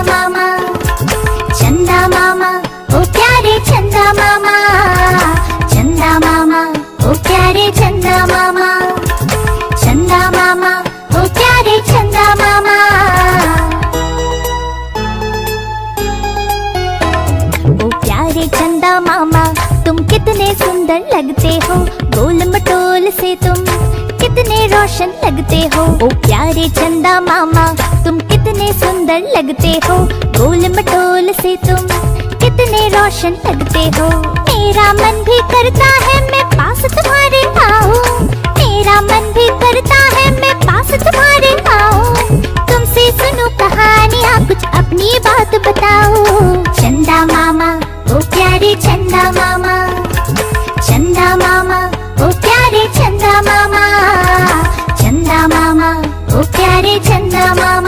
मामा, चंदा मामा ओ प्यारे चंदा मामा, चंदा मामा ओ प्यारे चंदा मामा, चंदा मामा ओ प्यारे चंदा मामा। ओ प्यारे चंदा मामा तुम कितने सुंदर लगते हो, गोल मटोल से तुम कितने रोशन लगते हो। ओ प्यारे चंदा मामा तुम कितने सुंदर लगते हो, गोल मटोल से तुम कितने रोशन लगते हो। मेरा मन भी करता है मैं पास तुम्हारे आऊं, मेरा मन भी करता है मैं पास तुम्हारे आऊं। तुमसे सुनूं कहानियां कुछ अपनी बात बताओ। चंदा मामा ओ प्यारे चंदा मामा, चंदा मामा ओ प्यारे चंदा मामा, चंदा मामा ओ प्यारे चंदा मामा।